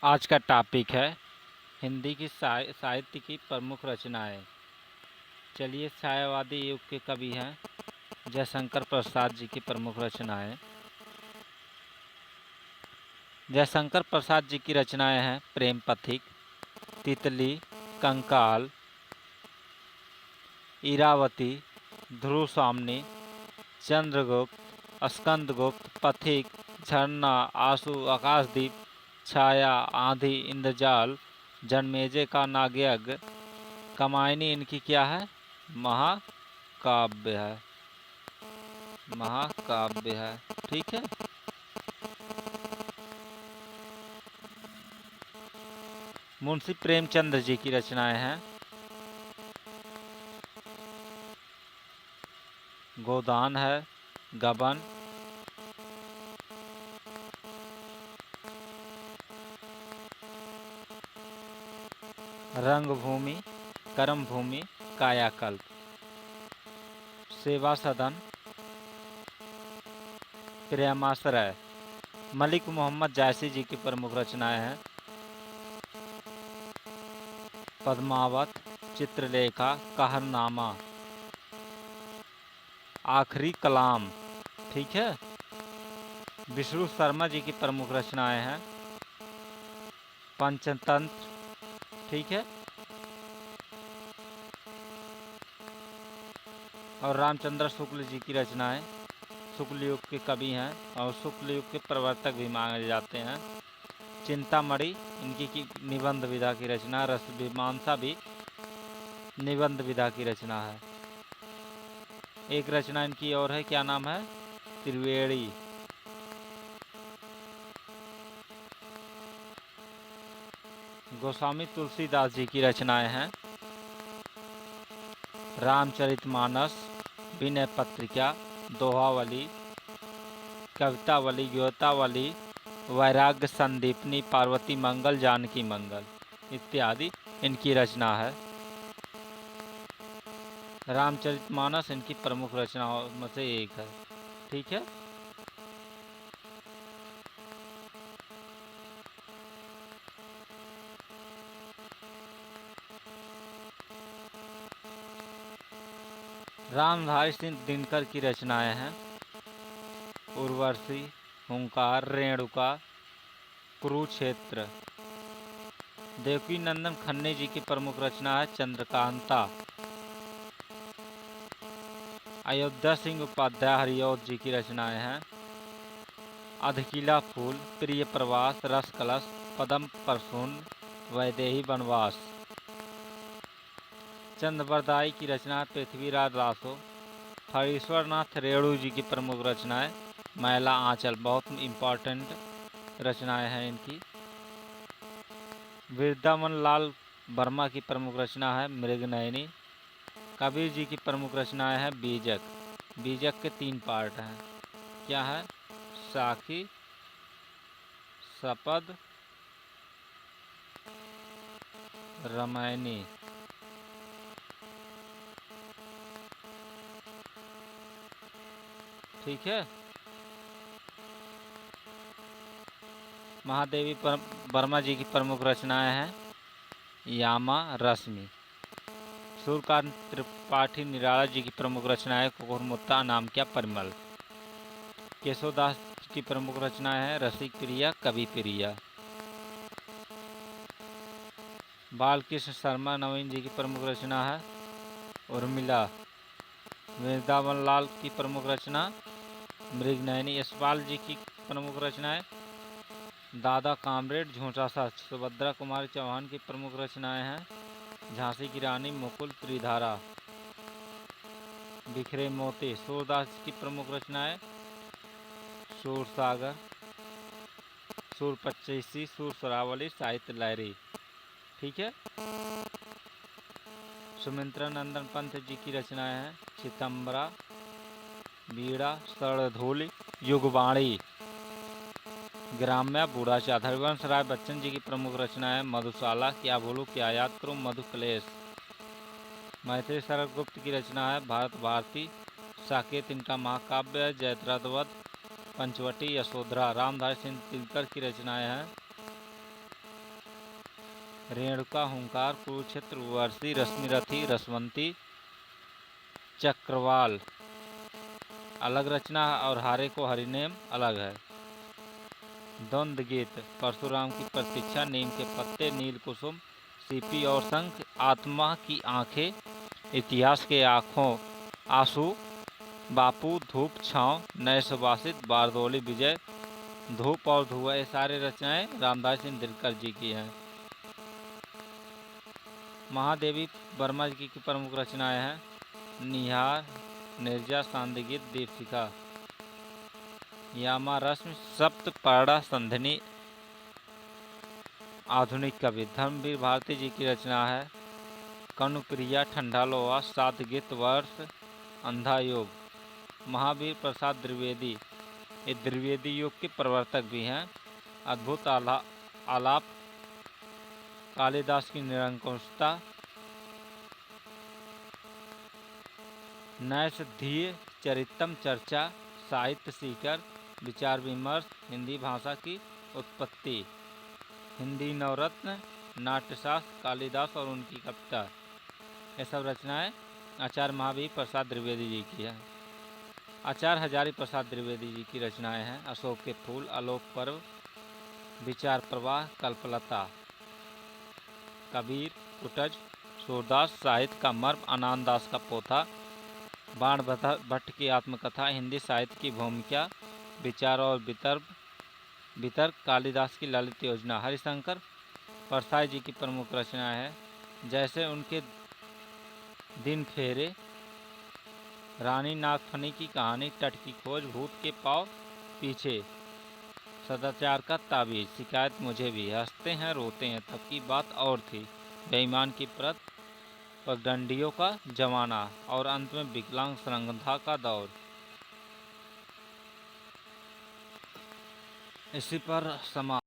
आज का टॉपिक है हिंदी की साहित्य की प्रमुख रचनाएं। चलिए, छायावादी युग के कवि हैं जयशंकर प्रसाद जी की प्रमुख रचनाएं। जयशंकर प्रसाद जी की रचनाएं हैं प्रेम पथिक, तितली, कंकाल, इरावती, ध्रुव सामनी, चंद्रगुप्त, स्कंदगुप्त, पथिक, झरना, आंसू, आकाशदीप, छाया, आंधी, इंद्रजाल, जनमेजय का नागयज्ञ। कमायनी इनकी क्या है? महाकाव्य है। महाकाव्य है, ठीक है। मुंशी प्रेमचंद्र जी की रचनाएं हैं गोदान है, गबन, रंगभूमि, कर्मभूमि, कायाकल्प, सेवा सदन, प्रेमाश्रय। मलिक मोहम्मद जायसी जी की प्रमुख रचनाएं हैं पद्मावत, चित्रलेखा, कहरनामा, आखिरी कलाम, ठीक है। विष्णु शर्मा जी की प्रमुख रचनाएं हैं पंचतंत्र, ठीक है। और रामचंद्र शुक्ल जी की रचनाएं। शुक्ल युग के कवि हैं और शुक्ल युग के प्रवर्तक भी माने जाते हैं। चिंतामणि इनकी निबंध विधा की रचना। रस मीमांसा भी निबंध विधा की रचना है। एक रचना इनकी और है, क्या नाम है? त्रिवेणी। गोस्वामी तुलसीदास जी की रचनाएं हैं रामचरितमानस, विनय पत्रिका, दोहावली, कवितावली, गीतावली, वैराग्य संदीपनी, पार्वती मंगल, जानकी मंगल इत्यादि इनकी रचना है। रामचरितमानस इनकी प्रमुख रचनाओं में से एक है, ठीक है। रामधारी सिंह दिनकर की रचनाएं हैं उर्वशी, हुंकार, रेणुका, कुरुक्षेत्र। देवकी नंदन खन्ने जी की प्रमुख रचना है चंद्रकांता। अयोध्या सिंह उपाध्याय हरिऔध जी की रचनाएं हैं अधकिला फूल, प्रिय प्रवास, रस कलश, पदम परसून, वैदेही वनवास। चंद्रवरदाई की रचना पृथ्वीराज रासो। हरीश्वरनाथ रेणु जी की प्रमुख रचनाएं मैला आंचल, बहुत इम्पोर्टेंट रचनाएं हैं इनकी। वृंदावन लाल वर्मा की प्रमुख रचना है मृगनयनी। कबीर जी की प्रमुख रचनाएं हैं बीजक। बीजक के 3 पार्ट हैं, क्या है? साखी, सपद, रामायणी, ठीक है। महादेवी वर्मा जी की प्रमुख रचनाएं हैं यामा, रश्मि। सूर्यकांत त्रिपाठी निराला जी की प्रमुख रचनाएं कुकुरमुत्ता, नाम क्या, परिमल। केशवदास की प्रमुख रचनाएं हैं रसिक प्रिया, कवि प्रिया। बालकृष्ण शर्मा नवीन जी की प्रमुख रचना है उर्मिला। वृंदावन लाल की प्रमुख रचना मृगनयनी। यशपाल जी की प्रमुख रचनाएं दादा कामरेड, झूठा सच। सुभद्रा कुमारी चौहान की प्रमुख रचनाएं हैं झांसी की रानी, मुकुल, त्रिधारा, बिखरे मोती। सूरदास की प्रमुख रचनाएं सूरसागर, सूर पच्चीसी, सूर सरावली, साहित्य लहरी, ठीक है। सुमित्रा नंदन पंत जी की रचनाएं हैं चितंबरा, बीड़ा, सरधूल, युगवाणी, ग्राम्य, बूढ़ाचार। हरिवंश राय बच्चन जी की प्रमुख रचनाएं मधुशाला, क्या बोलूं क्या याद करूं, मधुकलेश। मैथिली शरद गुप्त की रचना है भारत भारती। साकेत इनका महाकाव्य है जयद्रथवध, पंचवटी, यशोधरा। रामधारी सिंह दिनकर की रचनाएं हैं रेणुका, हुंकार, कुरुक्षेत्र, वर्षी, रश्मिरथी, रसवंती, चक्रवाल अलग रचना है और हारे को हरिनेम अलग है। द्वंद्व गीत परशुराम की प्रतीक्षा, नीम के पत्ते, नील कुसुम, सीपी और शंख, आत्मा की आंखें, इतिहास के आंखों आंसू, बापू, धूप छाँव, नए सुभाषित, बारदोली विजय, धूप और धुआं, ये सारे रचनाएं रामदास दिनकर जी की हैं। महादेवी वर्मा जी की प्रमुख रचनाएं हैं निहार, निर्जा, सांदगीत, दीपशिखा, यामा रश्मि, सप्तपर्णा, संधिनी, आधुनिक कवि। धर्मवीर भारती जी की रचना है कनुप्रिया, ठंडा लोहा, सातगीत, वर्ष, अंधा योग। महावीर प्रसाद द्विवेदी ये द्विवेदी योग के प्रवर्तक भी हैं। अद्भुत आलाप, कालिदास की निरंकुशता, नैषधीय चरितम चर्चा, साहित्य सीकर, विचार विमर्श, हिंदी भाषा की उत्पत्ति, हिंदी नवरत्न, नाट्यशास्त्र, कालिदास और उनकी कविता, ये सब रचनाएं आचार्य महावीर प्रसाद द्विवेदी जी की है। आचार्य हजारी प्रसाद द्विवेदी जी की रचनाएं हैं अशोक के फूल, आलोक पर्व, विचार प्रवाह, कल्पलता, कबीर, कुटज, सूरदास, साहित्य का मर्म, आनंद दास का पोथा, बाण भट्ट की आत्मकथा, हिंदी साहित्य की भूमिका, विचार और वितर्क, कालिदास की ललित योजना। हरिशंकर परसाई जी की प्रमुख रचनाएं हैं जैसे उनके दिन फेरे, रानी नागफनी की कहानी, तट की खोज, भूत के पाँव पीछे, सदाचार का ताबीज, शिकायत मुझे भी, हंसते हैं रोते हैं, तब की बात और थी, बेईमान की प्रत, पगडंडियों का जमाना और अंत में विकलांग श्रृंखला का दौर। इसी पर समा